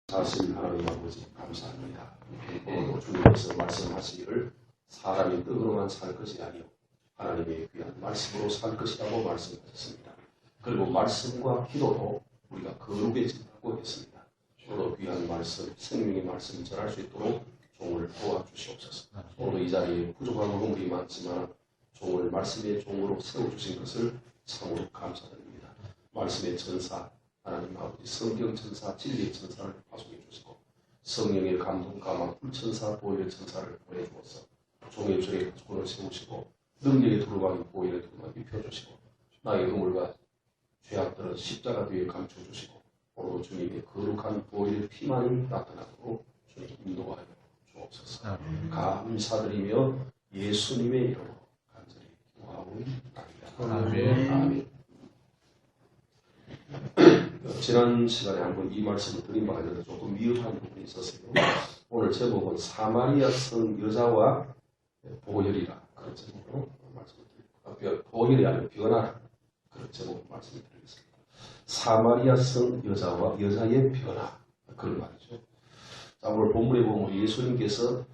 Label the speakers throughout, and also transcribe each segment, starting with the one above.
Speaker 1: 사실 하나님 아버지 감사합니다. 오늘도 주님께서 말씀하시기를 사람이 떡으로만 살 것이 아니요 하나님의 귀한 말씀으로 살 것이라고 말씀하셨습니다. 그리고 말씀과 기도로 우리가 거룩해진다고 했습니다. 오늘도 귀한 말씀, 생명의 말씀 전할 수 있도록 종을 도와주시옵소서. 오늘도 이 자리에 부족한 부분이 많지만 종을 말씀의 종으로 세워주신 것을 참으로 감사드립니다. 말씀의 전사 하나님 아버지 성경 천사, 진리의 천사를 파송해 주시고 성령의 감동 감화 불천사, 보혈의 천사를 보내주어서 종의 줄에 가족을 세우시고 능력의 두루마기, 보혈의 두루마기 입혀주시고 나의 허물과 죄악들은 십자가 뒤에 감춰주시고 오늘도 주님의 거룩한 보혈의 피만이 나타나도록 주님 인도하여 주옵소서. 감사드리며 예수님의 이름으로 간절히 기도하옵나이다. 아멘. 아멘. 지난 시간에 한번 이 말씀을 드린 바가 있는데 조금 미흡한 부분이 있었어요. 오늘 제목은 사마리아 성 여자와 보혈이라 그런 제목으로 말씀을 드립니다. 보혈이 아니라 변화라 그런 제목으로 말씀을 드리겠습니다. 사마리아 성 여자와 여자의 변화 그런 말이죠. 자, 오늘 본문에 보면 예수님께서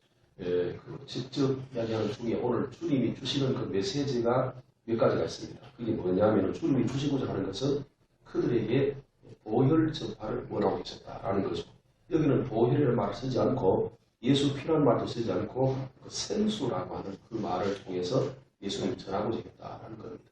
Speaker 1: 직접 이야기하는 중에 오늘 주님이 주시는 그 메시지가 몇 가지가 있습니다. 그게 뭐냐면 주님이 주시고자 하는 것은 그들에게 보혈 전파를 원하고 계셨다라는 거죠. 여기는 보혈이라는 말을 쓰지 않고 예수 피라는 말도 쓰지 않고 그 생수라고 하는 그 말을 통해서 예수님이 전하고자 했다라는 겁니다.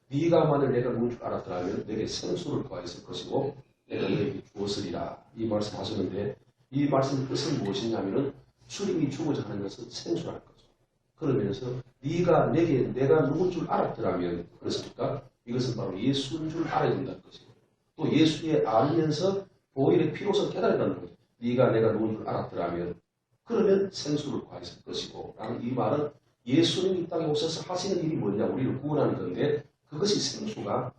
Speaker 1: 네가 만일 내가 누군 줄 알았더라면 내게 생수를 구하였을 것이고 내가 너에게 주었으리라 이 말씀 하셨는데 이 말씀의 뜻은 무엇이냐면은 주님이 주고자 하는 것은 생수라는 거죠. 그러면서 네가 내가 누군 줄 알았더라면 그렇습니까? 이것은 바로 예수인 줄 알아야 된다는 것이고 또 예수에 알면서 보혈의 피로서 깨달았다는 거죠. 네가 내가 누군 줄 알았더라면 그러면 생수를 구하였을 것이고 라는 이 말은 예수님이 이 땅에 오셔서 하시는 일이 뭐냐 우리를 구원하는 건데 그것이 생수라는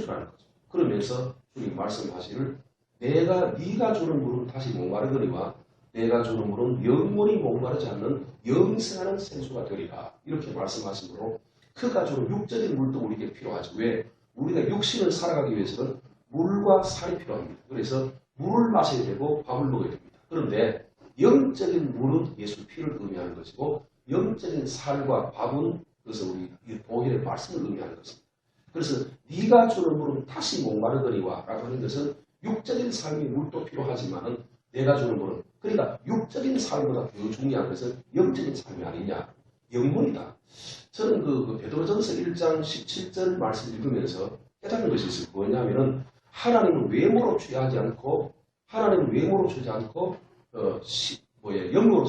Speaker 1: 거죠. 그러면서 주님 말씀하시를 네가 주는 물은 다시 목마르거니와 내가 주는 물은 영원히 목마르지 않는 영생하는 생수가 되리라 이렇게 말씀하시므로 그가 주는 육적인 물도 우리에게 필요하죠. 왜? 우리가 육신을 살아가기 위해서는 물과 살이 필요합니다. 그래서 물을 마셔야 되고 밥을 먹어야 됩니다. 그런데 영적인 물은 예수 피를 의미하는 것이고 영적인 살과 밥은 그것은 우리 보혈의 말씀을 의미하는 것입니다. 그래서 네가 주는 물은 다시 목마르거니와 라고 하는 것은 육적인 삶의 물도 필요하지만 내가 주는 물은 그러니까 육적인 삶보다 더 중요한 것은 영적인 삶이 아니냐. 영문이다. 저는 그 베드로전서 1장 17절 말씀 읽으면서 깨닫는 것이 있어요. 뭐냐면은 하나님은 외모로 취하지 않고 하나님은 외모로 취하지 않고 영으로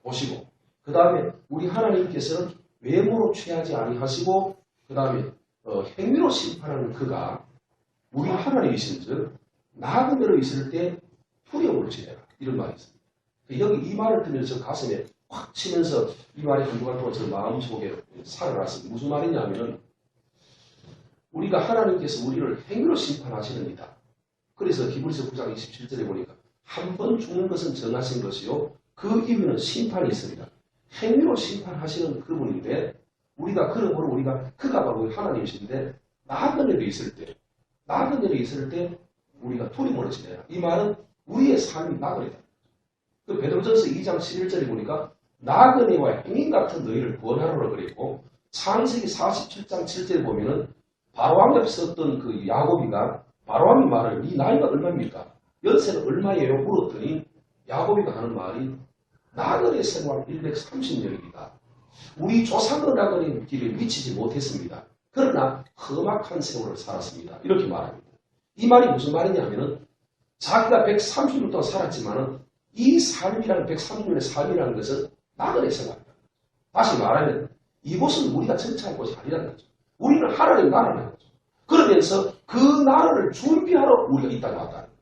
Speaker 1: 보시고 그 다음에 우리 하나님께서는 외모로 취하지 아니하시고 그 다음에 행위로 심판하는 그가 우리 하나님이신즉 나그네로 있을 때 두려움을 지내라 이런 말이 있습니다. 여기 이 말을 들으면서 가슴에 확 치면서 이 말이 한동안 동안 저 마음속에 살아났습니다. 무슨 말이냐면은 우리가 하나님께서 우리를 행위로 심판하시는이다. 그래서 히브리서 9장 27절에 보니까 한 번 죽는 것은 정하신 것이요 그 이유는 심판이 있습니다. 행위로 심판하시는 그분인데 우리가 그러므로 그가 바로 하나님이신데 나그네로 있을 때 우리가 두려움을 지내라. 이 말은 우리의 삶이 나그네다. 그 베드로전서 2장 11절에 보니까 나그네와 행인 같은 너희를 구원하라고 그랬고 창세기 47장 7절에 보면은 바로왕 옆에 썼던 그 야곱이가 바로왕이 말을 네 나이가 얼마입니까? 연세는 얼마예요? 물었더니 야곱이가 하는 말이 나그네 생활 130년입니다. 우리 조상의 나그네 길에 미치지 못했습니다. 그러나 험악한 세월을 살았습니다. 이렇게 말합니다. 이 말이 무슨 말이냐면은 자기가 130년 동안 살았지만은 이 삶이라는 130년의 삶이라는 것은 나그네 생활입니다. 다시 말하면 이곳은 우리가 정착할 곳이 아니라는 거죠. 우리는 하나님 나라라는 거죠. 그러면서 그 나라를 준비하러 우리가 이 땅에 왔다는 거죠.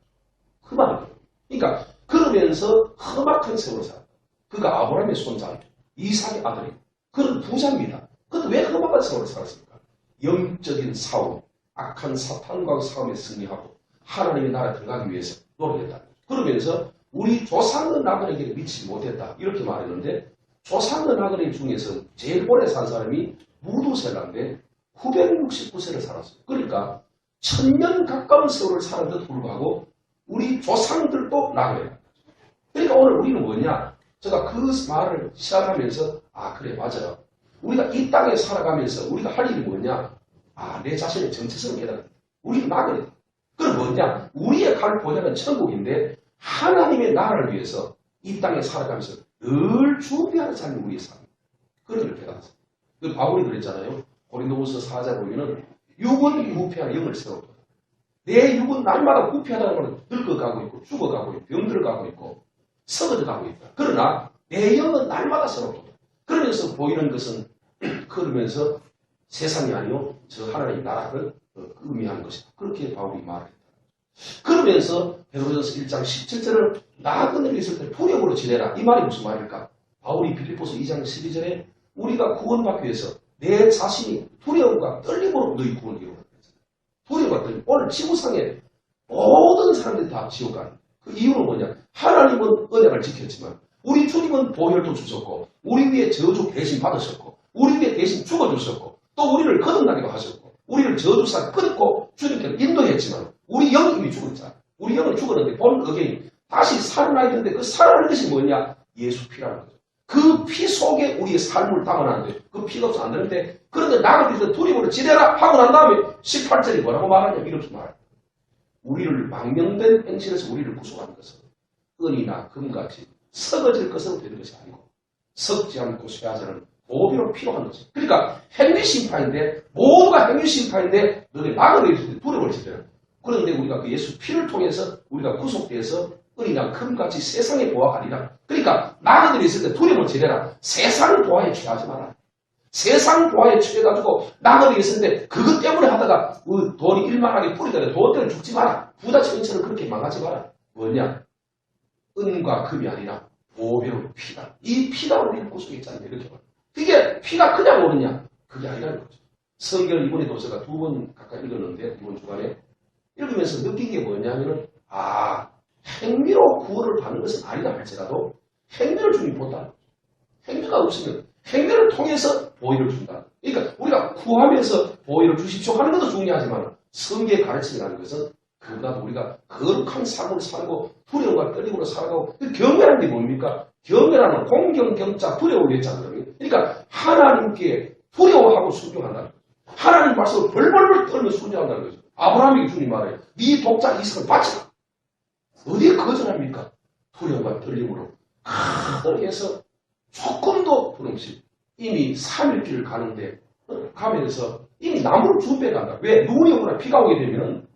Speaker 1: 그 말이에요. 그러니까 그러면서 험악한 세월을 살았다. 그가 아브라함의 손자, 이삭의 아들이고 그는 부자입니다. 그런데 왜 험악한 세월을 살았습니까? 영적인 싸움, 악한 사탄과의 싸움에 승리하고 하나님의 나라에 들어가기 위해서 노력했다는 거죠. 그러면서 우리 조상의 나그네에게 미치지 못했다. 이렇게 말했는데 조상의 나그네 중에서 제일 오래 산 사람이 무두셀라인데 969세를 살았어요. 그러니까 1000년 가까운 세월을 살았는데도 불구하고 우리 조상들도 나그네라. 그러니까 오늘 우리는 뭐냐? 제가 그 말을 시작하면서 그래 맞아요. 우리가 이 땅에 살아가면서 우리가 할 일이 뭐냐? 내 자신의 정체성을 깨달아. 우리는 나그네다. 그럼 뭐냐? 우리의 갈 보장은 천국인데 하나님의 나라를 위해서 이 땅에 살아가면서 늘 준비하는 삶이 우리의 삶입니다. 그런 걸 깨달았어요. 그 바울이 그랬잖아요. 고린도후서 4장 보면은 육은 부패하는 영을 세웠다. 내 육은 날마다 부패하다는 말은 늙어가고 있고 죽어가고 있고 병들어가고 있고 썩어져가고 있다. 그러나 내 영은 날마다 새롭다. 그러면서 보이는 것은 그러면서 세상이 아니요 저 하나님 나라를 의미하는 것이다. 그렇게 바울이 말했다. 그러면서 베드로전서 1장 17절을 나그네로 있을 때 두려움으로 지내라. 이 말이 무슨 말일까? 바울이 빌립보서 2장 12절에 우리가 구원받기 위해서 내 자신이 두려움과 떨림으로 너희 구원을 이루어라. 두려움과 떨림. 오늘 지구상에 모든 사람들이 다 지옥 가는 그 이유는 뭐냐? 하나님은 언약을 지켰지만 우리 주님은 보혈도 주셨고 우리 위에 저주 대신 받으셨고 우리 위에 대신 죽어주셨고 또 우리를 거듭나기도 하셨고 우리를 저주사 끊고 주님께서 인도했지만 우리 영이 이미 죽었잖아. 우리 영은 죽었는데 본 어게인 다시 살아나야 되는데 그 살아나는 것이 뭐냐? 예수 피라는 거죠. 그 피 속에 우리의 삶을 담아놨는데 그 피가 없어 안 되는데 그런데 나그네서 두려움으로 지내라 하고 난 다음에 18절이 뭐라고 말하냐? 이렇게 말해요. 우리를 망명된 행실에서 우리를 구속하는 것은 은이나 금같이 썩어질 것으로 되는 것이 아니고 썩지 않고 쇠하자는 보비로 필요한 것이. 그러니까 행위심판인데 모두가 행위심판인데 너네 나그네에서 두려움을 지내라. 그런데 우리가 그 예수 피를 통해서 우리가 구속돼서 은이나 금같이 세상의 보화가 아니라 그러니까 나그네에 있을 때 두려움을 지내라. 세상 보화에 취하지 마라. 세상 보화에 취해가지고 나그네에 있을 때 그것 때문에 하다가 돈이 일만하게 뿌리더라도 돈 때문에 죽지 마라. 부자적 인체는 그렇게 망하지 마라. 뭐냐? 은과 금이 아니라 보배로 피다. 이 피가 우리를 구속했잖아요. 이렇게 말합니다. 그게 피가 그냥 오느냐? 그게 아니라는 거죠. 성경을 이번에도 제가 2번 가까이 읽었는데 이번 주간에 읽으면서 느낀 게 뭐냐면은 행위로 구원을 받는 것은 아니다 할지라도 행위를 주님 본다. 행위가 없으면 행위를 통해서 보혈을 준다. 그러니까 우리가 구하면서 보혈을 주십시오 하는 것도 중요하지만 성경의 가르침이라는 것은 그보다도 우리가 거룩한 삶을 살고 두려움과 떨림으로 살아가고 경외라는 게 뭡니까? 경외라는 공경, 경자, 두려움 외자거든요. 그러니까 하나님께 두려워하고 순종한다는 거죠. 하나님 말씀을 벌벌벌 떨며 순종한다는 거죠. 아브라함에게 주님 말해요. 네 독자 이삭을 바치라. 어디에 거절합니까? 두려움과 떨림으로 가득해서 조금도 부름없이 이미 3일길을 가는데 가면서 이미 나무를 준비해간다. 왜? 눈이 오거나 비가 오게 되면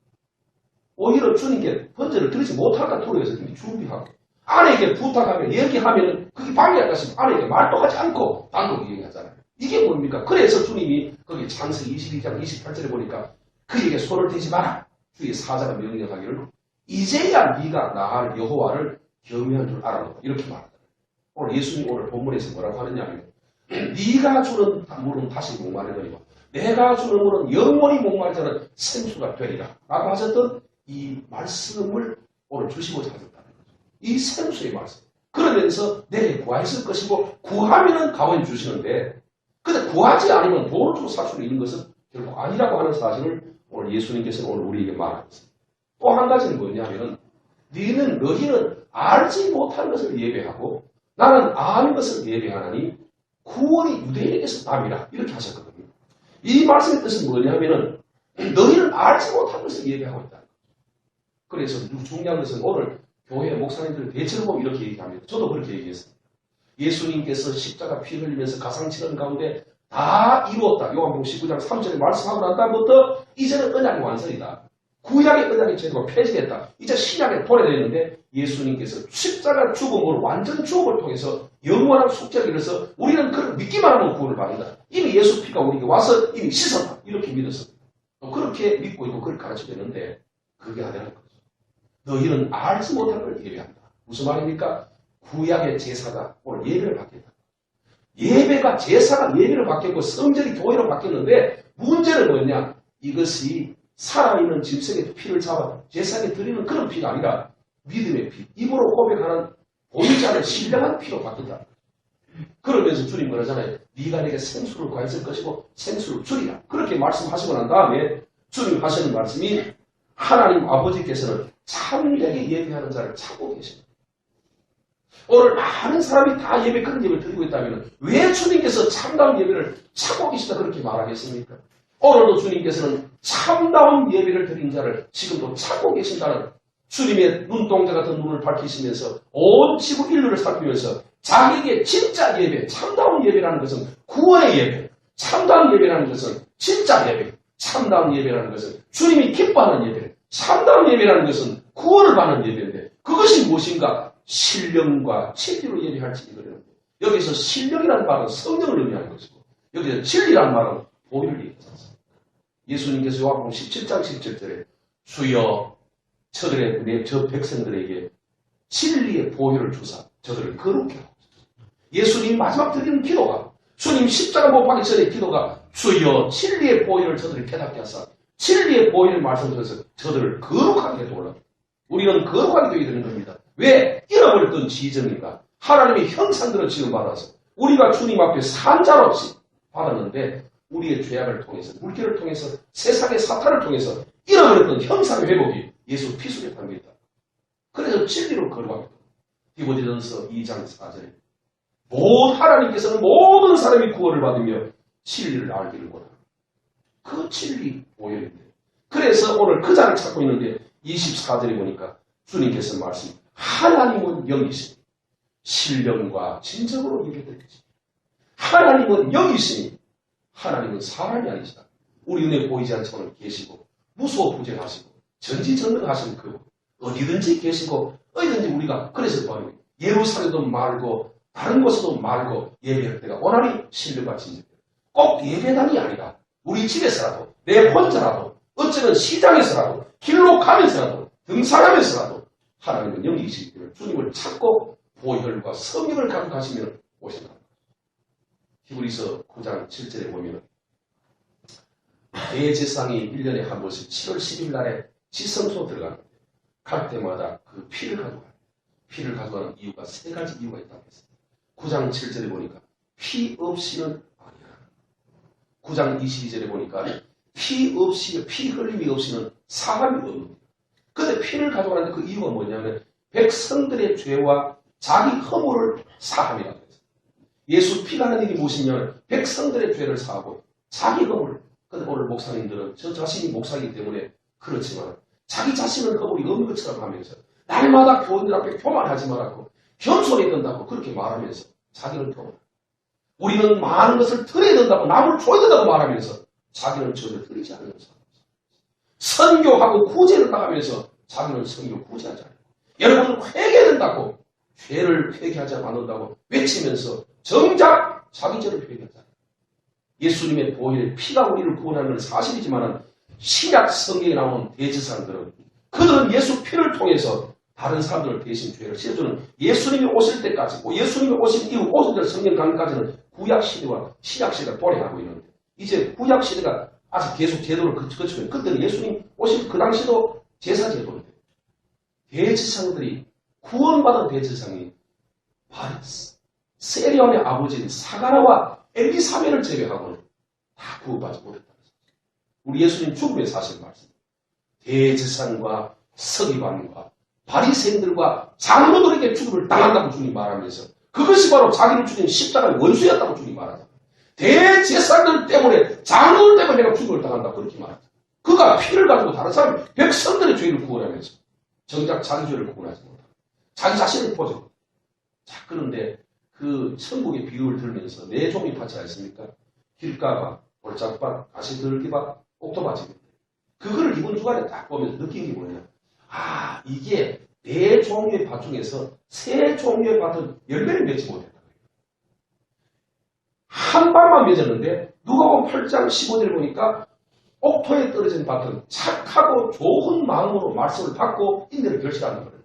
Speaker 1: 오히려 주님께 번제를 드리지 못할까 두려워해서 이미 준비하고 아내에게 부탁하면 얘기하면 그게 방해할까 싶으면 아내에게 말도 하지 않고 방법을 얘기하잖아요. 이게 뭡니까? 그래서 주님이 거기 창세기 22장 28절에 보니까 그에게 손을 대지 마라. 주의 사자가 명령하기를 이제야 네가 나할 여호와를 경외한 줄 알아라. 이렇게 말하잖아요. 오늘 예수님 오늘 본문에서 뭐라고 하느냐면 네가 주는 물은 다시 목마르거니와 내가 주는 물은 영원히 목마르지 않은 생수가 되리라. 라고 하셨던 이 말씀을 오늘 주시고자 하셨다는 거죠. 이 생수의 말씀. 그러면서 내게 구하였을 것이고 구하면은 가만히 주시는데 근데 구하지 않으면 돈을 주고 살 수 있는 것은 결국 아니라고 하는 사실을 오늘 예수님께서는 오늘 우리에게 말하고 있습니다. 또 한 가지는 뭐냐면은 너희는 알지 못하는 것을 예배하고 나는 아는 것을 예배하나니 구원이 유대인에게서 남이라 이렇게 하셨거든요. 이 말씀의 뜻은 뭐냐면은 너희는 알지 못하는 것을 예배하고 있다. 그래서 중요한 것은 오늘 교회 목사님들 대체로 보면 이렇게 얘기합니다. 저도 그렇게 얘기했습니다. 예수님께서 십자가 피 흘리면서 가상치는 가운데 다 이루었다. 요한복음 19장 3절에 말씀하고 난 다음부터 이제는 언약의 완성이다. 구약의 언약의 제도가 폐지됐다. 이제 신약에 도래되는데 예수님께서 십자가 죽음을 완전 죽음을 통해서 영원한 숙제를 이뤄서 우리는 그를 믿기만 하면 구원을 받는다. 이미 예수 피가 우리에게 와서 이미 씻었다. 이렇게 믿었습니다. 그렇게 믿고 있고 그걸 가르쳐줬는데 그게 아니라는 거죠. 너희는 알지 못하는 걸 예배한다. 무슨 말입니까? 구약의 제사가 오늘 예배를 받겠다. 예배가 제사가 예배를 받겠고 성전이 교회로 바뀌었는데 문제는 뭐냐? 이것이 살아있는 짐승의 피를 잡아 제사에 드리는 그런 피가 아니라 믿음의 피, 입으로 고백하는 보이지 않는 신령한 피로 바뀐다. 그러면서 주님 그러잖아요. 네가 내게 생수를 구했을 것이고 생수를 주리라. 그렇게 말씀하시고 난 다음에 주님 하시는 말씀이 하나님 아버지께서는 참되게 예배하는 자를 찾고 계십니다. 오늘 많은 사람이 다 예배 그런 예배를 드리고 있다면 왜 주님께서 참다운 예배를 찾고 계시다 그렇게 말하겠습니까? 오늘도 주님께서는 참다운 예배를 드린 자를 지금도 찾고 계신다는 주님의 눈동자 같은 눈을 밝히시면서 온 지구 인류를 살피면서 자기에게 진짜 예배, 참다운 예배라는 것은 구원의 예배, 참다운 예배라는 것은 진짜 예배, 참다운 예배라는 것은 주님이 기뻐하는 예배, 참다운 예배라는 것은 구원을 받는 예배인데 그것이 무엇인가? 신령과 진리로 예배할지 이거예요. 여기서 신령이라는 말은 성령을 의미하는 것이고 여기서 진리라는 말은 보혈을 얘기하지 않습니다. 예수님께서 요한복음 17장 17절에 주여 저 백성들에게 진리의 보혈을 주사 저들을 거룩게 하고 예수님 마지막 드리는 기도가 주님 십자가 못 박기 전에 기도가 주여 진리의 보혈을 저들을 깨닫게 하사 진리의 보혈을 말씀드려서 저들을 거룩하게 해도록 우리는 거룩하게 되어야 되는 겁니다. 왜? 잃어버렸던 지정인가? 하나님의 형상대로 지음받아서 우리가 주님 앞에 산자롭지 받았는데 우리의 죄악을 통해서 물결을 통해서 세상의 사탄을 통해서 잃어버렸던 형상의 회복이 예수 피 속에 담겨있다. 그래서 진리로 거룩하게 됩니다. 디모데전서 2장 4절에 하나님께서는 모든 사람이 구원을 받으며 진리를 알기를 원하는 그 진리 보혈인데 그래서 오늘 그 자를 찾고 있는데 24절에 보니까 주님께서 말씀 하나님은 영이시니 신령과 진정으로 예배드리지 하나님은 영이시니 하나님은 사람이 아니시다. 우리 눈에 보이지 않지만 계시고 무소부재하시고 전지전능하신 그 어디든지 계시고 어디든지 우리가 그래서 바로 예루살렘도 말고 다른 곳에도 말고 예배할 때가 원하니 신령과 진정 꼭 예배당이 아니라 우리 집에서라도 내 혼자라도 어쩌면 시장에서라도 길로 가면서라도 등산하면서라도 하나님은 영이시기 때문에 주님을 찾고 보혈과 성령을 갖고 가시면 오신다. 히브리서 9장 7절에 보면 대제사장이 1년에 한 번씩 7월 10일 날에 지성소 들어가는데 갈 때마다 그 피를 가져가요. 피를 가져가는 이유가 세 가지 이유가 있다고 했습니다. 9장 7절에 보니까 피 없이는 아니야. 9장 22절에 보니까 피 흘림이 없이는 사함이 없는. 근데 피를 가져가는데 그 이유가 뭐냐면 백성들의 죄와 자기 허물을 사함이라고 했어요. 예수 피가 하는 일이 무엇이냐면 백성들의 죄를 사하고 자기 허물을. 근데 오늘 목사님들은 저 자신이 목사이기 때문에 그렇지만 자기 자신은 허물이 없는 것처럼 하면서 날마다 교인들 앞에 교만하지 말라고 겸손히 된다고 그렇게 말하면서 자기는 교만. 우리는 많은 것을 드려야 된다고 남을 줘야 된다고 말하면서 자기는 전혀 드리지 않는 사람. 선교하고 구제를 나가면서 자기는 선교 구제하지 않아요. 여러분은 회개된다고 죄를 회개하지 않는다고 외치면서 정작 자기 죄를 회개하지 않아요. 예수님의 보혈의 피가 우리를 구원하는 사실이지만 신약 성경에 나온 대제사장들은 그들은 예수 피를 통해서 다른 사람들을 대신 죄를 씻어주는 예수님이 오실 때까지 예수님이 오신 이후 오실 성경 강의까지는 구약시대와 신약시대가 도래하고 있는데 이제 구약시대가 아직 계속 제도를 거치면 그때는 예수님 오실 그 당시도 제사제도인데 대제사장들이 구원받은 대제사장이 세리온의 아버지인 사가라와 엘리사벳을 제외하고는 다 구원받지 못했다. 우리 예수님 죽음의 사실 말씀. 대제사장과 서기관과 바리새인들과 장로들에게 죽음을 당한다고 주님 말하면서 그것이 바로 자기를 죽인 십자가의 원수였다고 주님 말하죠. 대제사장들 때문에 장로들 때문에 내가 죽음을 당한다고 그렇게 말하죠. 그가 피를 가지고 다른 사람 백성들의 죄를 구원하면서 정작 자기 죄를 구원하지 못하고 자기 자신을 보죠. 자 그런데 그 천국의 비유를 들으면서 네 종이 밭이 않습니까? 길가밭, 볼짝밭, 가시들기밭, 옥토밭입니다. 그거를 이번 주간에 딱 보면서 느낀 게 뭐냐? 아 이게 네 종류의 밭 중에서 세 종류의 밭은 열매를 맺지 못했다. 한 발만 맺었는데 누가복음 8장 15절을 보니까 옥토에 떨어진 밭은 착하고 좋은 마음으로 말씀을 받고 인내를 결실하는 거예요.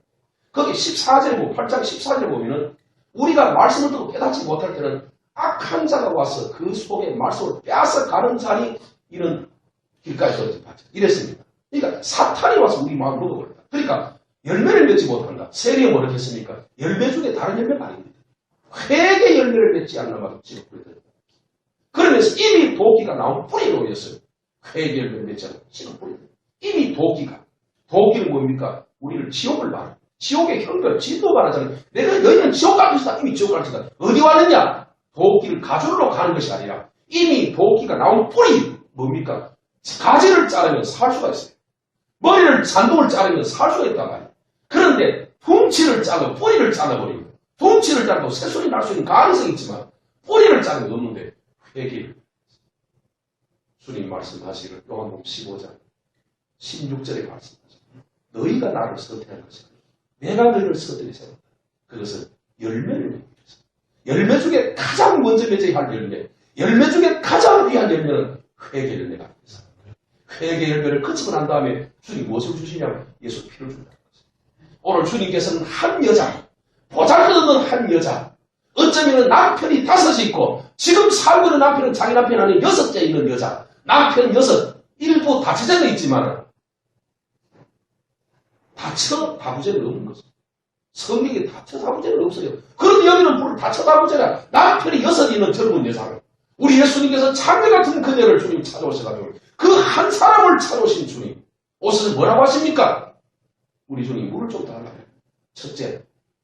Speaker 1: 거기 14절에 보면 8장 14절에 보면은 우리가 말씀을 듣고 깨닫지 못할 때는 악한 자가 와서 그 속에 말씀을 빼앗아가는 자리 이런 길가에 떨어진 밭. 이랬습니다. 그러니까 사탄이 와서 우리 마음을 먹어버린다. 그러니까 열매를 맺지 못한다. 세리가 뭐라고 했습니까? 열매 중에 다른 열매가 아닙니다. 회개 열매를 맺지 않는 말도 찍어버리더라고요. 그러면서 이미 도끼가 나온 뿌리에 놓였어요. 회개 열매를 맺지 않는 찍어버리더라고요. 이미 도끼는 뭡니까? 우리를 지옥을 말해. 지옥의 형벌, 지도 말하잖아요. 내가 너희는 지옥 갈 것이다. 이미 지옥 갈 것이다. 어디 왔느냐? 도끼를 가지러 가는 것이 아니라 이미 도끼가 나온 뿌리 뭡니까? 가지를 자르면 살 수가 있어요. 머리를 잔동을 자르면 살 수가 있단 말이에요. 그런데 둥치를 잘라 뿌리를 잘라버리면 둥치를 자르고 새소리 날 수 있는 가능성이 있지만 뿌리를 자르면 없는데 회개를 주님 말씀하시기를 요한복음 15장 16절에 말씀하시죠. 너희가 나를 선택한 것이 아니라 내가 너희를 선택해서 그것은 열매를 맺기 위해서 열매 중에 가장 먼저 맺어야 할 열매 중에 가장 귀한 열매는 회개 열매가 있어요. 회개 열매를 거치고 난 다음에 주님 무엇을 주시냐면 예수 피를 준다는 것입니다. 오늘 주님께서는 한 여자, 보잘것없는 한 여자, 어쩌면 남편이 5이 있고 지금 살고 있는 남편은 자기 남편 안에 6째 있는 여자, 남편 6, 일부 다처제는 있지만 다처다부제는 없는 것입니다. 성경에 다처다부제는 없어요. 그런데 여기는 다처다부제라 남편이 6 있는 젊은 여자를 우리 예수님께서 창녀 같은 그녀를 주님 찾아오셔가지고 그 한 사람을 찾아오신 주님 오셔서 뭐라고 하십니까? 우리 주님 물을 좀 달라요. 첫째,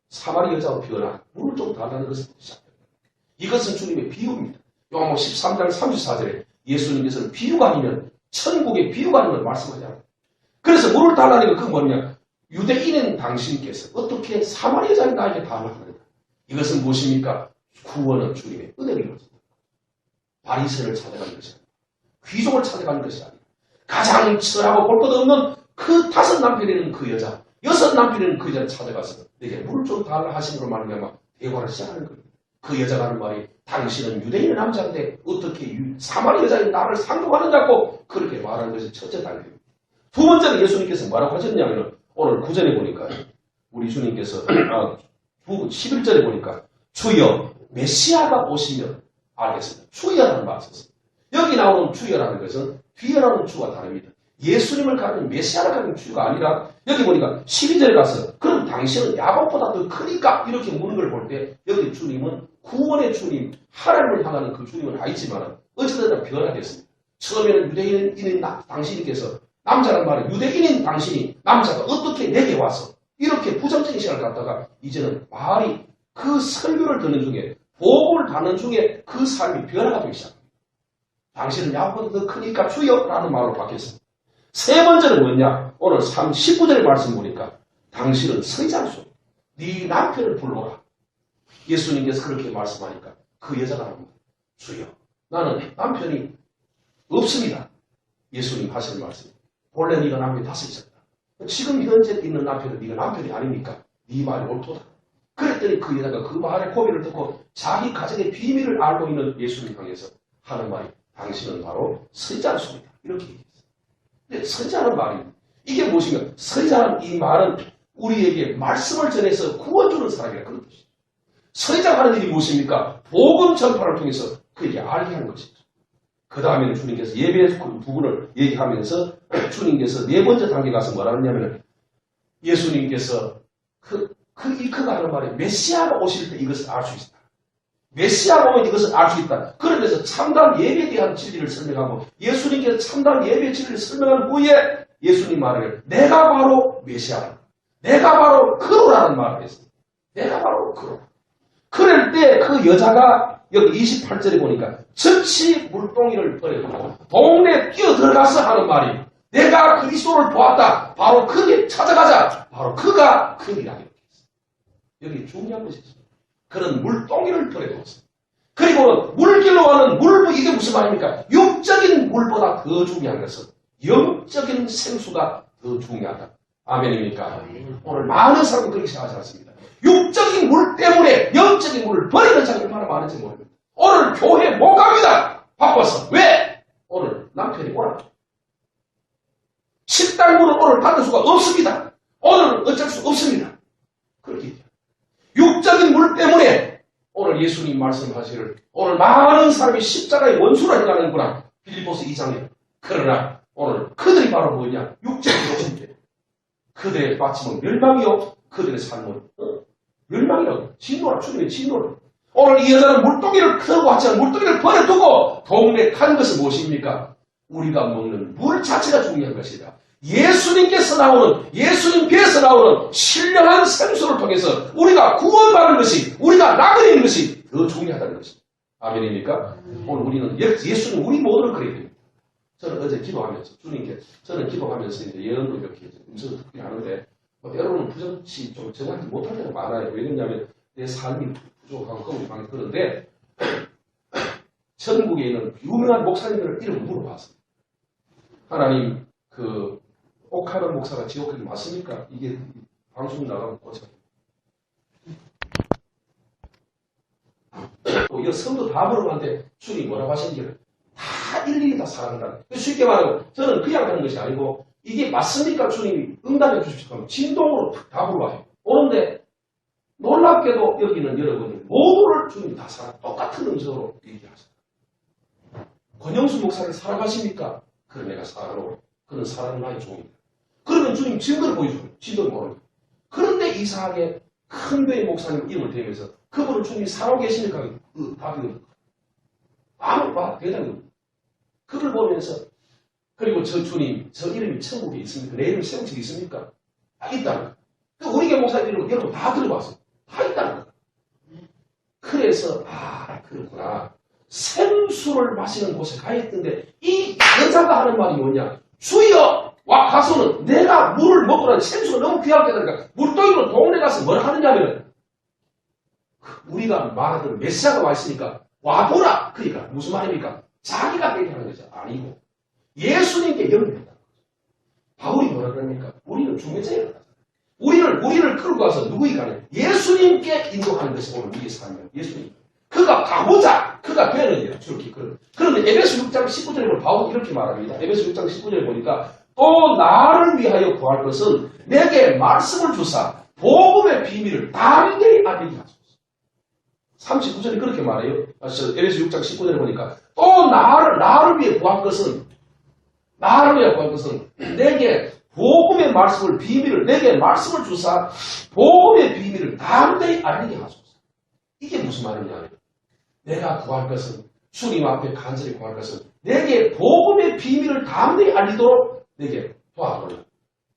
Speaker 1: 사마리 여자와 변화 물을 좀 달라는 것을 시작합니다. 이것은 주님의 비유입니다. 요한복음 13장 34절에 예수님께서는 비유가 아니면 천국의 비유가 아니면 말씀하지 않아요. 그래서 물을 달라는 게 그건 뭐냐? 유대인인 당신께서 어떻게 사마리 여자인 나에게 달라고 하는가? 이것은 무엇입니까? 구원은 주님의 은혜를 이루어집니다. 바리새인을 찾아가는 것이 아니라 귀족을 찾아가는 것이 아니라 가장 철하고 볼 것 없는 그 5 남편이 있는 그 여자, 6 남편이 있는 그 여자를 찾아가서 내게 물을 좀 달라 하심으로 말미암아 대화를 시작하는 겁니다. 그 여자가 하는 말이 당신은 유대인의 남자인데 어떻게 사마리 여자인 나를 상종하느냐고 그렇게 말하는 것이 첫째 단계입니다. 두 번째는 예수님께서 뭐라고 하셨냐면 오늘 9절에 보니까 우리 주님께서 11절에 보니까 주여 메시아가 오시면 알겠습니다. 주여라는 말을 썼습니다. 여기 나오는 주여라는 것은 뒤에 나오는 주와 다릅니다. 예수님을 가르는 메시아를 가르는 주가 아니라 여기 보니까 12절에 가서 그럼 당신은 야곱보다 더 크니까 이렇게 묻는 걸 볼 때 여기 주님은 구원의 주님 하나님을 향하는 그 주님은 아니지만 어쨌든 변화됐습니다. 처음에는 유대인인 당신께서 남자란 말은 유대인인 당신이 남자가 어떻게 내게 와서 이렇게 부정적인 시간을 갖다가 이제는 말이 그 설교를 듣는 중에 복음을 받는 중에 그 삶이 변화가 되기 시작합니다. 당신은 야곱보다 더 크니까 주여라는 말로 바뀌었습니다. 세 번째는 뭐냐? 오늘 19절의 말씀 보니까 당신은 서지 않소. 네 남편을 불러라. 예수님께서 그렇게 말씀하니까 그 여자가 합니다. 주여 나는 남편이 없습니다. 예수님 하시는 말씀. 본래 네가 남편이 5 있었다. 지금 현재 있는 남편은 네가 남편이 아닙니까? 네 말이 옳도다. 그랬더니 그 여자가 그 말의 고비를 듣고 자기 가정의 비밀을 알고 있는 예수님 향해서 하는 말이 당신은 바로 서지 않소이다. 이렇게 얘기했어요. 근데 서자는 말입니다. 이게 무엇인가? 서자는 이 말은 우리에게 말씀을 전해서 구원 주는 사람이라 그런 뜻이죠. 서자 하는 일이 무엇입니까? 복음 전파를 통해서 그에게 알게 하는 것이죠. 그 다음에는 주님께서 예배의 부분을 얘기하면서 주님께서 네 번째 단계 가서 뭐라 하냐면 예수님께서 그가 하는 말에 메시아가 오실 때 이것을 알 수 있다. 메시아가 오면 이것을 알 수 있다. 그러면서 참담 예배에 대한 진리를 설명하고 예수님께서 참담 예배의 진리를 설명한 후에 예수님 말을 내가 바로 메시아다. 내가 바로 그로라는 말을 했습니다. 내가 바로 그로. 그럴 때 그 여자가 여기 28절에 보니까 즉시 물동이를 버리고 동네에 뛰어들어가서 하는 말이 내가 그리스도를 보았다. 바로 그에 찾아가자. 바로 그가 그이라. 여기 중요한 것이 있습니다. 그런 물동이를 버려두었습니다. 그리고 물길로 가는 물부 이게 무슨 말입니까? 육적인 물보다 더 중요한 것은 영적인 생수가 더 중요하다. 아멘입니까? 오늘 많은 사람이 그렇게 생각하지 않습니다. 육적인 물 때문에 영적인 물을 버리는 사람이 얼마나 많은지 모릅니다. 오늘 교회 못 갑니다. 바빠서. 왜? 오늘 남편이 오라. 식당 문을 오늘 닫을 수가 없습니다. 오늘은 어쩔 수 없습니다. 그렇게 얘기합니다. 육적인 물 때문에 오늘 예수님 말씀하시기를 오늘 많은 사람이 십자가의 원수라 해가는구나. 빌립보서 2장에. 그러나 오늘 그들이 바로 뭐냐? 육적인 욕심들. 그들의 마침은 멸망이요. 그들의 삶은 멸망이라고. 진노라. 주님의 진노라. 오늘 이 여자는 물동이를 들고 왔지 않은 물동이를 버려두고 동네에 간 것은 무엇입니까? 우리가 먹는 물 자체가 중요한 것이다. 예수님께서 나오는, 예수님 배에서 나오는 신령한 생수를 통해서 우리가 구원받는 것이, 우리가 나그네인 것이 더 중요하다는 것입니다. 아멘입니까? 오늘 우리는 예수님 우리 모두를 그래야 됩니다. 저는 어제 기도하면서 주님께, 저는 기도하면서 이제 예언도 이렇게 음성을 듣게 하는데 때로는 부정치 좀 정확히 못할 때가 많아요. 왜냐하면 내 삶이 부족하고 그걸 많이 그런데 전국에 있는 유명한 목사님들을 이름을 물어봤어요. 하나님, 옥하는 목사가 지옥행이 맞습니까? 이게 방송 나가면 고쳐. 또 이거 성도 다 물어봤는데 주님이 뭐라고 하시는지 다 일일이 다 사랑한다. 쉽게 말하면 저는 그냥 하는 것이 아니고 이게 맞습니까? 주님이 응답해 주십시오. 하면 진동으로 다 물어봐요. 오는데 놀랍게도 여기는 여러분들 모두를 주님이 다 사랑, 똑같은 음성으로 얘기하세요. 권영수 목사를 사랑하십니까? 그래 내가 사랑하고 그는 사랑은 나의 종입니다. 그러면 주님 증거를 보여줘요. 지도 모르는. 그런데 이상하게 큰 교회 목사님 이름을 대면서 그분을 주님이 사랑하고 계십니까? 답이 아무 말 대답이 없어요. 그를 보면서 그리고 저 주님, 저 이름이 천국에 있습니까? 내 이름 세운 적이 있습니까? 다 있다는 거예요. 우리 교회 목사님 이름을 여러분 다 들어봤어요. 다 있다는 거예요. 그래서 그렇구나. 생수를 마시는 곳에 가 있던데 이 여자가 하는 말이 뭐냐? 주여 와 가서는 내가 물을 먹고는 생수가 너무 귀하게 되니까 물동이로 동네 가서 뭘 하느냐면 우리가 말하던 메시아가 와 있으니까 와보라. 그러니까 무슨 말입니까? 자기가 얘기하는 거죠. 아니고 예수님께 연결했다. 바울이 뭐라 그럽니까? 우리는 중매자에 가다. 우리를 끌고 가서 누구에게 가냐? 예수님께 인도하는 것이 오늘 우리의 삶이에요. 예수님. 그가 가보자. 그가 되는 거예요. 저렇게. 그런데 에베소 6장 19절에 보면 바울이 이렇게 말합니다. 에베소 6장 19절에 보니까 또 나를 위하여 구할 것은 내게 말씀을 주사 복음의 비밀을 담대히 알리게 하소서. 39절에 그렇게 말해요. 에베소 6장 19절에 보니까 또 나를 위해 구할 것은 내게 복음의 말씀을 비밀을 내게 말씀을 주사 복음의 비밀을 담대히 알리게 하소서. 이게 무슨 말이냐? 내가 구할 것은 주님 앞에 간절히 구할 것은 내게 복음의 비밀을 담대히 알리도록 내게 도와달라.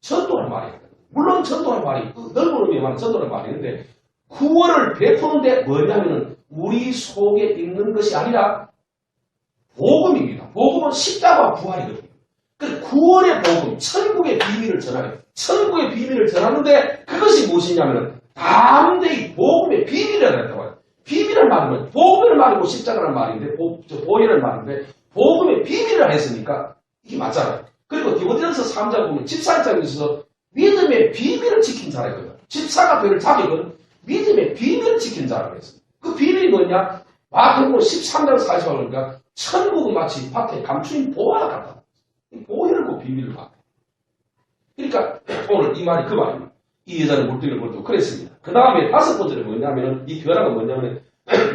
Speaker 1: 전도란 말이야. 물론 전도란 말이 넓은 의미에 말하는 전도란 말이 있는데 구원을 베푸는데 뭐냐면은 우리 속에 있는 것이 아니라 복음입니다. 복음은 십자가와 부활이거든요. 그 구원의 복음, 천국의 비밀을 전하는 천국의 비밀을 전하는데 그것이 무엇이냐면은 담대히 복음의 비밀이라고 했다고 해요. 비밀을 말하면 복음을 말하고 십자가라는 말인데 보혈을 말인데 복음의 비밀을 했으니까 이게 맞잖아요. 그리고 디모데전서 3장 보면 집사 입장에서 믿음의 비밀을 지킨 자라거든요. 집사가 될 자격은 믿음의 비밀을 지킨 자라고 했어요. 그 비밀이 뭐냐? 마태복음 13장 40절 보니까 천국은 마치 밭에 감추인 보화와 같다. 보혈고 비밀을 받아. 그러니까 오늘 이 말이 그 말입니다. 이 여자는 물들을 볼때 그랬습니다. 그 다음에 다섯 번째는 뭐냐면 이 변화가 뭐냐면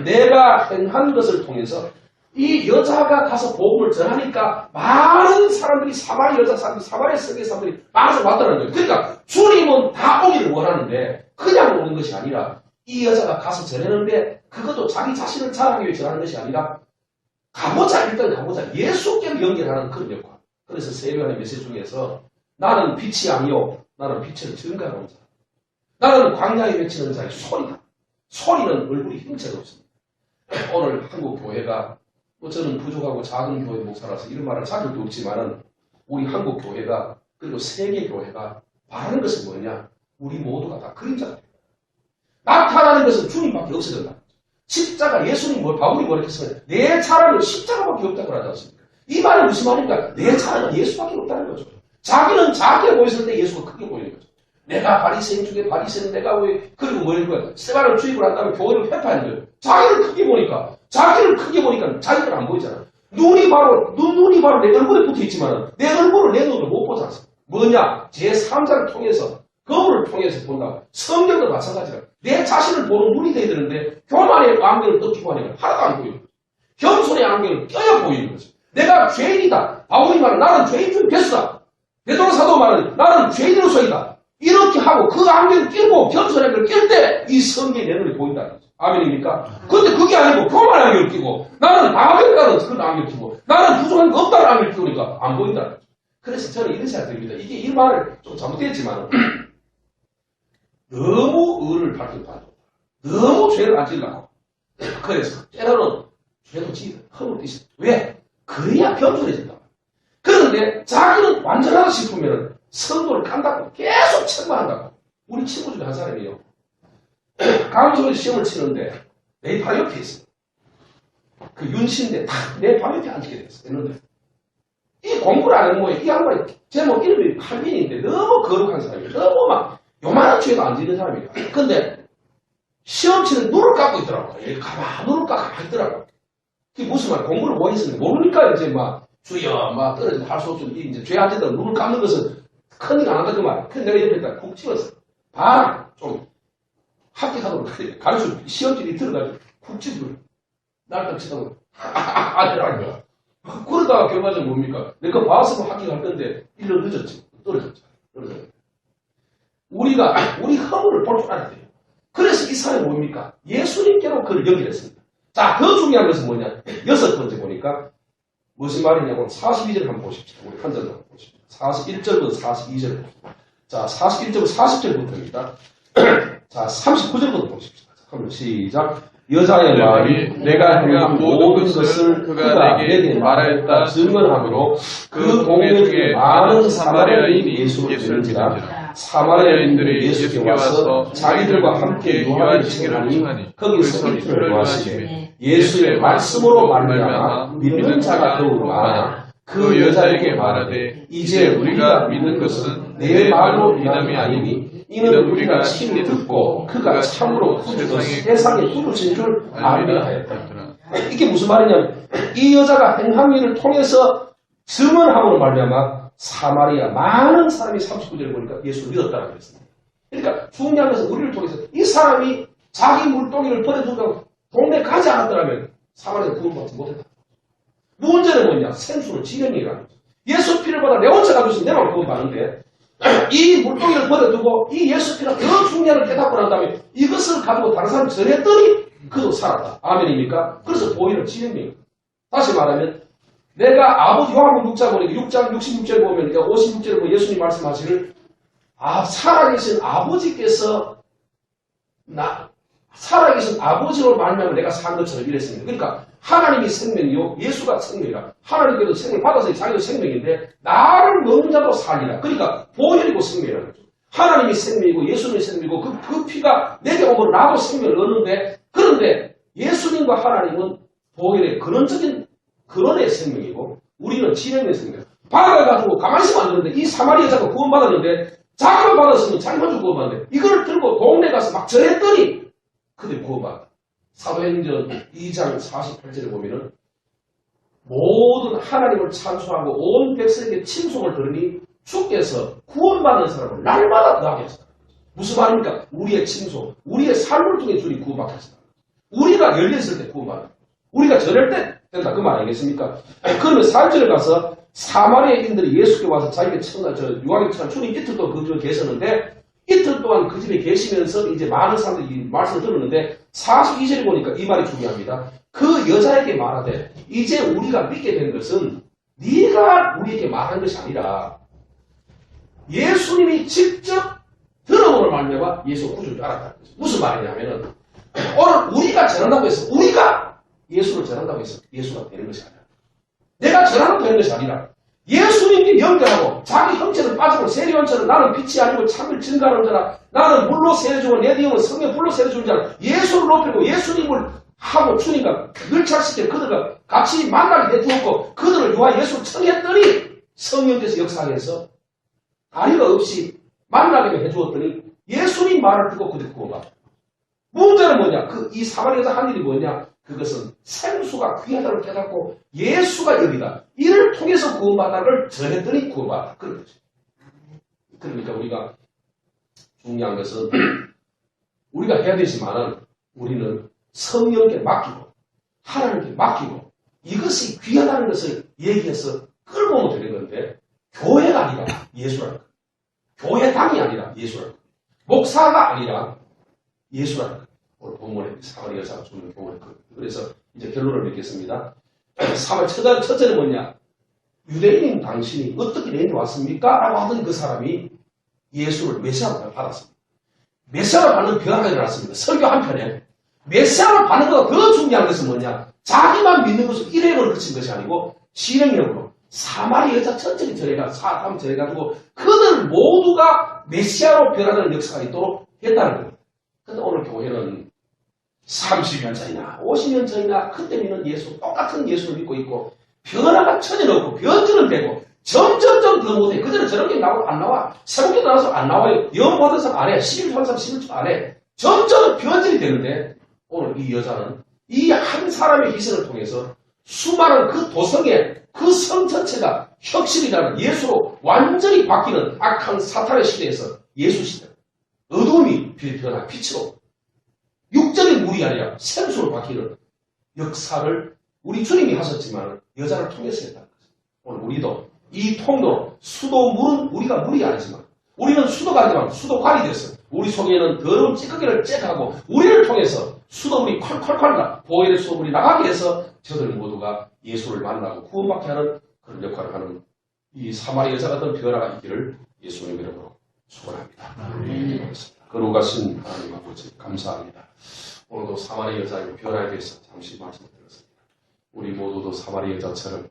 Speaker 1: 내가 행한 것을 통해서 이 여자가 가서 복음을 전하니까 많은 사람들이 사마리아 여자 사람들이 사마리아 세계 사람들이 많아서 왔다는 거예요. 그러니까 주님은 다 오기를 원하는데 그냥 오는 것이 아니라 이 여자가 가서 전하는데 그것도 자기 자신을 자랑하기 위해 전하는 것이 아니라 가보자 일단 가보자 예수께로 연결하는 그런 역할. 그래서 세배하는 메시지 중에서 나는 빛이 아니요 나는 빛을 증가하는 자. 나는 광야에 외치는 자의 소리다. 소리는 얼굴이 형체가 없습니다. 오늘 한국 교회가 저는 부족하고 작은 교회 목사라서 이런 말을 자격도 없지만은 우리 한국 교회가 그리고 세계 교회가 바라는 것은 뭐냐? 우리 모두가 다 그림자가 됩니다. 나타나는 것은 주님밖에 없어진다. 십자가 예수님 바울이 뭐라고 했으면 내 자랑은 십자가밖에 없다고 하지 않습니까? 이 말은 무슨 말입니까? 내 자랑은 예수밖에 없다는 거죠. 자기는 작게 보였을 때 예수가 크게 보이는 거죠. 내가 바리새인 중에 바리새인 내가 왜 그리고 뭐 이런 거야. 스테반을 주입을 한 다음에 교회를 회파하는 거예요. 자기를 크게 보니까 자기는 안 보이잖아. 눈이 바로 내 얼굴에 붙어 있지만 내 얼굴을 내 눈으로 못 보지 않습니까? 뭐냐? 제3자를 통해서 거울을 통해서 본다. 성경도 마찬가지라. 내 자신을 보는 눈이 돼야 되는데 교만의 안경을 뜯기고 하니까 하나도 안 보이는 거죠. 겸손의 안경을 껴야 보이는 거죠. 내가 죄인이다. 바울이 말은 나는 죄인 중 배수다. 베드로 사도 말은 나는 죄인으로서이다. 이렇게 하고 그 안경을 끼고 겸손의 안경을 낄 때 이 성경의 내 눈이 보인다는 거죠. 아멘입니까? 근데 그게 아니고 교만의 안경을 끼고 나는 나가겠다는 그런 안경을 끼고 나는 부족한 거 없다는 안경을 끼우니까 안 보인다는 거죠. 그래서 저는 이런 생각이 듭니다. 이게 이 말을 좀 잘못됐지만 너무 의를 밝힌다. 너무 죄를 안 지으려고. 그래서 때로는 죄도 지으면 허물도 있어. 왜? 그래야 겸손해진다. 그런데 자기는 완전하다 싶으면 성도를 깐다고 계속 책망한다고. 우리 친구 중에 한 사람이요. 강조에 시험을 치는데 내 바로 옆에 있어. 그 윤씨인데 딱 내 바로 옆에 앉게 됐어. 했는데 이 공부를 안 하는 거예요. 이 양반이 제목 이름이 칼빈인데 너무 거룩한 사람이에요. 너무 막 요만한 죄도 안 지는 사람이에요. 근데 시험 치는 눈을 감고 있더라고요. 이렇게 가만 눈을 감고 있더라고요. 그게 무슨 말 공부를 뭐 했으니까 모르니까 이제 막 주여 막 떨어지고 할 수 없죠. 이제 죄 안 짓다 눈을 감는 것은 큰일 안 한다 그 말. 근데 내가 옆에 딱 쿡 찍었어. 봐라 좀 합격하도록 가르쳐 시험지를 들어가지고 쿡 찍어. 날 딱 치다고 아니라는 거야. 그러다가 결과적으로 뭡니까? 내가 봐서 합격할 건데 1년 늦었지. 떨어졌죠. 우리 허물을 볼 줄 알아야 돼요. 그래서 이 사람이 뭡니까? 예수님께로 그를 연결했습니다. 자, 더 중요한 것은 뭐냐? 6번째 보니까 무슨 말이냐고 42절 한번 보십시오. 우리 한 절 한번 보십시오. 41절부터 42절. 자, 41절부터 40절부터입니다. 자, 39절부터 보십시오. 한번 시작. 여자의 말이 내가 행한 모든 것을 그가 내게 말하였다 증언함으로 그 동네 중에 많은 사마리아인이 예수를 믿는지라. 사마리아인들이 예수께 와서 자기들과 함께 요한을 칭하니 거기서 이틀을 노하시되 예수의 말씀으로 말미암아 믿는 자가 더욱 많아 그 여자에게 말하되 이제 우리가 믿는 것은 내 말로 미담이 아니니 이는 우리가 친히 듣고 그가 참으로 세상에 구주신 줄 알미라 하였다. 이게 무슨 말이냐면 이 여자가 행한 일을 통해서 증언함으로 말미암아 사마리아 많은 사람이 39절에 보니까 예수를 믿었다고 그랬습니다. 그러니까 중요한 것은 우리를 통해서 이 사람이 자기 물동이를 버려두고 동네 가지 않았더라면 사마리아 구원받지 못했다. 문제는 뭐냐? 생수는 지령이라는 거죠. 예수 피를 받아 내 혼자 가지고 있으면 내만 구원받는데 이 물동이를 버려두고 이 예수 피가 더 중요한 걸 깨닫고 난 다음에 이것을 가지고 다른 사람 전했더니 그도 살았다. 아멘입니까? 그래서 보이는 지령이에요. 다시 말하면 내가 아버지 요한복음 6장 보니까 6장 66절 보면 56절에 보면 예수님 말씀하시를 살아계신 아버지께서 살아계신 아버지로 말미암아 내가 산 것처럼 이랬습니다. 그러니까 하나님이 생명이요 예수가 생명이라. 하나님께도 생명을 받아서 자기도 생명인데 나를 먹는 자도 살리라. 그러니까 보혈이고 생명이라는 거죠. 하나님이 생명이고 예수님이 생명이고 그 피가 내게 오면 나도 생명을 얻는데 그런데 예수님과 하나님은 보혈의 근원적인 근원의 생명이고 우리는 진행의 생명이에요. 받아가지고 가만히 있으면 안 되는데 이 사마리아 여자가 구원받았는데 자기만 받았으면 자기 먼저 구원받는데 이걸 들고 동네 가서 막 전했더니 그들이 구원받았다. 사도행전 2장 48절에 보면은 모든 하나님을 찬송하고 온 백성에게 칭송을 들으니 주께서 구원받는 사람을 날마다 더하게 하시다. 무슨 말입니까? 우리의 칭송, 우리의 삶을 통해 주님 구원받게 하시다. 우리가 열려있을 때 구원받는 우리가 저럴 때 된다. 그 말 아니겠습니까? 그러면 4절에 가서 사마리아인들이 예수께 와서 자기가 유황이 참 주님 이틀 동안 그 집에 계셨는데 이틀 동안 그 집에 계시면서 이제 많은 사람들이 이 말씀을 들었는데 42절에 보니까 이 말이 중요합니다. 그 여자에게 말하되 이제 우리가 믿게 된 것은 네가 우리에게 말한 것이 아니라 예수님이 직접 들어보는 말미암아 예수가 구주인 줄 알았다는 거죠. 무슨 말이냐면은 오늘 우리가 전한다고 해서 우리가 예수를 전한다고 해서 예수가 되는 것이 아니라 내가 전하는 되는 것이 아니라 예수님께 연결하고 자기 형체는 빠지고 세례원처럼 나는 빛이 아니고 참을 증가하는 자라 나는 물로 세례주고 내 뒤에는 성령 불로 세례주는 자라 예수를 높이고 예수님을 하고 주님과 밀착시켜 그들과 같이 만나게 내두었고 그들을 위하여 예수를 청했더니 성령께서 역사해서 다리가 없이 만나게 해주었더니 예수님 말을 듣고 그들 구원받았다. 문제는 뭐냐? 이 사마리아에서 한 일이 뭐냐? 그것은 생수가 귀하다를 깨닫고 예수가 여기다. 이를 통해서 구원받아를 전했더니 구원받았다. 그런 거죠. 그러니까 우리가 중요한 것은 우리가 해야 되지만은 우리는 성령께 맡기고 하나님께 맡기고 이것이 귀하다는 것을 얘기해서 끌고 오면 되는 건데 교회가 아니라 예수라는 것. 교회당이 아니라 예수라는 것. 목사가 아니라 예수라는 것. 오늘 본문에 사마리아 여자가 주는 교훈을 그래서 이제 결론을 맺겠습니다. 첫째는 뭐냐? 유대인인 당신이 어떻게 내게 왔습니까? 라고 하던 그 사람이 예수를 메시아로 받았습니다. 메시아로 받는 변화가 일어났습니다. 설교 한편에 메시아로 받는 것보다 더 중요한 것은 뭐냐? 자기만 믿는 것으로 일회를 그친 것이 아니고 실행력으로 사마리 여자 천천히 사람 전해가지고 그들 모두가 메시아로 변화되는 역사가 있도록 했다는 거예요. 근데 오늘 교회는 30년 전이나 50년 전이나 그때 믿는 예수, 똑같은 예수를 믿고 있고 변화가 천연이 없고 변질은 되고 점점점 더 못해. 그전에 저런 게 나오고 안 나와. 새롭게 나와서 안 나와요. 영 받아서 안 해. 11조, 11조 안 해. 점점 변질이 되는데 오늘 이 여자는 이 한 사람의 희생을 통해서 수많은 그 도성의 그 성 전체가 혁신이라는 예수로 완전히 바뀌는 악한 사탄의 시대에서 예수 시대 어둠이 변한 빛으로 육적인 물이 아니라 생수로 바뀌는 역사를 우리 주님이 하셨지만 여자를 통해서 했다는 거죠. 오늘 우리도 이 통로로 수도 물은 우리가 물이 아니지만 우리는 수도가 아니지만 수도관이 됐어요. 우리 속에는 더러운 찌꺼기를 째가고 우리를 통해서 수도물이 콸콸콸 보혈의 수도물이 나가게 해서 저들 모두가 예수를 만나고 구원받게 하는 그런 역할을 하는 이 사마리 여자 같은 변화가 있기를 예수님 이름으로 축원합니다. 거룩하신 하나님 아버지 감사합니다. 오늘도 사마리 여자의 변화에 대해서 잠시 말씀드렸습니다. 우리 모두도 사마리 여자처럼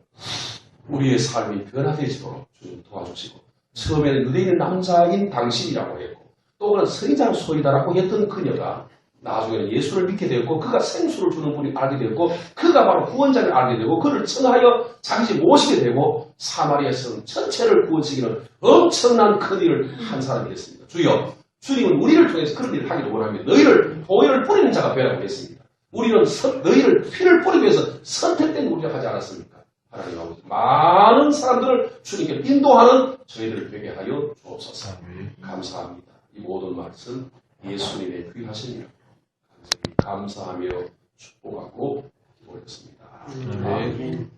Speaker 1: 우리의 삶이 변화되지도록 주님 도와주시고 처음에는 유대인 남자인 당신이라고 했고 또 그는 선지자 소이다라고 했던 그녀가 나중에는 예수를 믿게 되었고 그가 생수를 주는 분이 알게 되었고 그가 바로 구원자를 알게 되고 그를 청하여 자기 집 모시게 되고 사마리아 성 전체를 구원시키는 엄청난 큰 일을 한 사람이 됐습니다. 주여 주님은 우리를 통해서 그런 일을 하기를 원합니다. 너희를 보혈을 뿌리는 자가 되라고 했습니다. 우리는 너희를 피를 뿌리기 위해서 선택된 우리가 하지 않았습니까? 하나님 아버지 많은 사람들을 주님께 인도하는 저희들을 되게 하여 주옵소서. 감사합니다. 이 모든 말씀 예수님의 귀하신 이름 감사하며 축복하고 기도했습니다. 아멘.